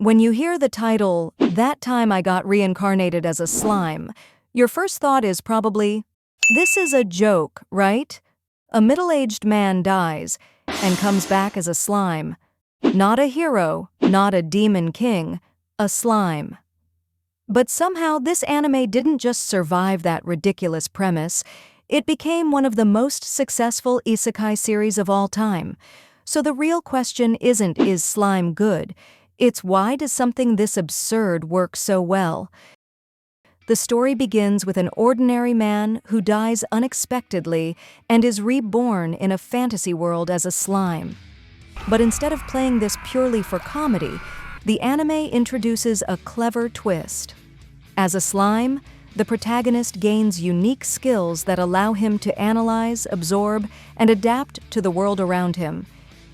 When you hear the title, That Time I Got Reincarnated as a Slime, your first thought is probably, this is a joke, right? A middle-aged man dies and comes back as a slime. Not a hero, not a demon king, a slime. But somehow this anime didn't just survive that ridiculous premise, it became one of the most successful isekai series of all time. So the real question isn't, is slime good? It's, why does something this absurd work so well? The story begins with an ordinary man who dies unexpectedly and is reborn in a fantasy world as a slime. But instead of playing this purely for comedy, the anime introduces a clever twist. As a slime, the protagonist gains unique skills that allow him to analyze, absorb, and adapt to the world around him.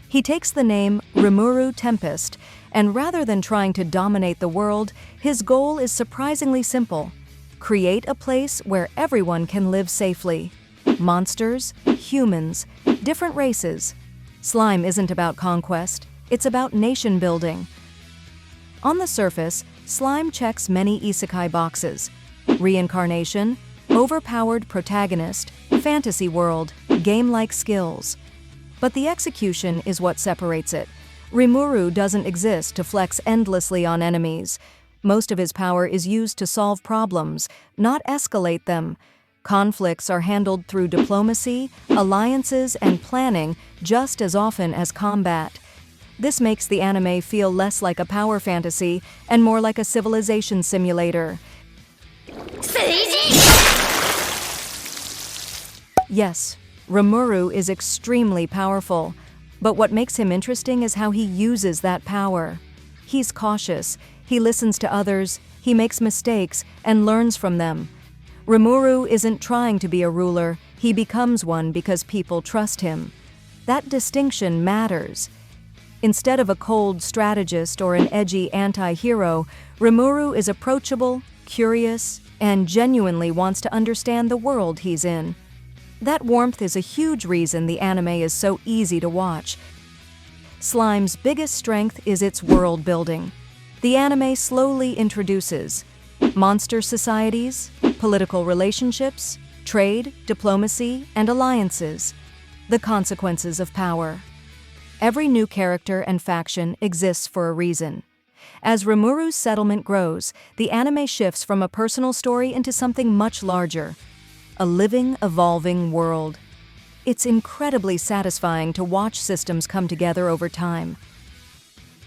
He takes the name Rimuru Tempest, and rather than trying to dominate the world, his goal is surprisingly simple: create a place where everyone can live safely. Monsters, humans, different races. Slime isn't about conquest, it's about nation building. On the surface, slime checks many isekai boxes: reincarnation, overpowered protagonist, fantasy world, game-like skills. But the execution is what separates it. Rimuru doesn't exist to flex endlessly on enemies. Most of his power is used to solve problems, not escalate them. Conflicts are handled through diplomacy, alliances, and planning just as often as combat. This makes the anime feel less like a power fantasy and more like a civilization simulator. Yes, Rimuru is extremely powerful, but what makes him interesting is how he uses that power. He's cautious, he listens to others, he makes mistakes, and learns from them. Rimuru isn't trying to be a ruler, he becomes one because people trust him. That distinction matters. Instead of a cold strategist or an edgy anti-hero, Rimuru is approachable, curious, and genuinely wants to understand the world he's in. That warmth is a huge reason the anime is so easy to watch. Slime's biggest strength is its world building. The anime slowly introduces monster societies, political relationships, trade, diplomacy, and alliances, the consequences of power. Every new character and faction exists for a reason. As Rimuru's settlement grows, the anime shifts from a personal story into something much larger: a living, evolving world. It's incredibly satisfying to watch systems come together over time.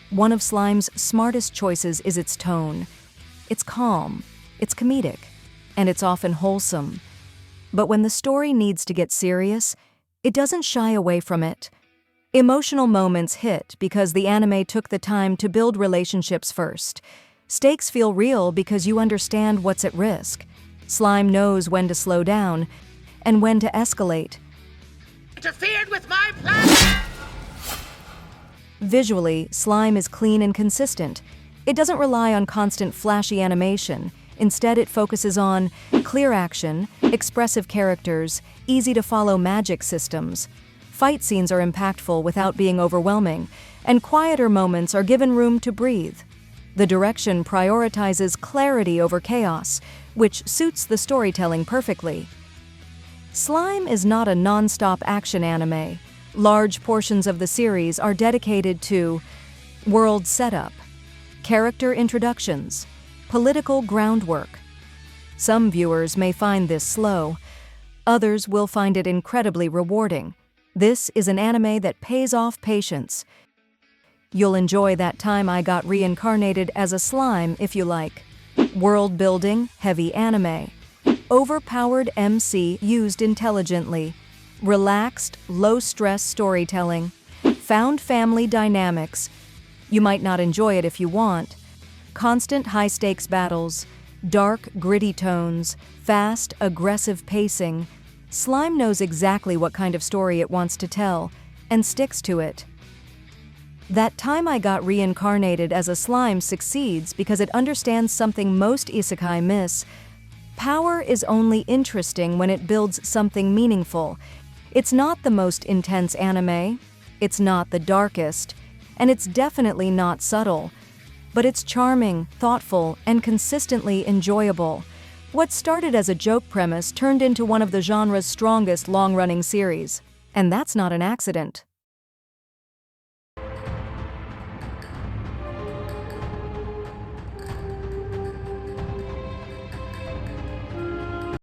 One of Slime's smartest choices is its tone. It's calm, it's comedic, and it's often wholesome. But when the story needs to get serious, it doesn't shy away from it. Emotional moments hit because the anime took the time to build relationships first. Stakes feel real because you understand what's at risk. Slime knows when to slow down and when to escalate. Interfered with my plan! Visually, Slime is clean and consistent. It doesn't rely on constant flashy animation. Instead, it focuses on clear action, expressive characters, easy-to-follow magic systems. Fight scenes are impactful without being overwhelming, and quieter moments are given room to breathe. The direction prioritizes clarity over chaos, which suits the storytelling perfectly. Slime is not a non-stop action anime. Large portions of the series are dedicated to world setup, character introductions, political groundwork. Some viewers may find this slow, others will find it incredibly rewarding. This is an anime that pays off patience. You'll enjoy That Time I Got Reincarnated as a Slime if you like world-building, heavy anime, overpowered MC used intelligently, relaxed, low-stress storytelling, found family dynamics. You might not enjoy it if you want. Constant high-stakes battles, dark, gritty tones, fast, aggressive pacing. Slime knows exactly what kind of story it wants to tell, and sticks to it. That Time I Got Reincarnated as a Slime succeeds because it understands something most isekai miss. Power is only interesting when it builds something meaningful. It's not the most intense anime, it's not the darkest, and it's definitely not subtle. but it's charming, thoughtful, and consistently enjoyable. What started as a joke premise turned into one of the genre's strongest long-running series. And that's not an accident.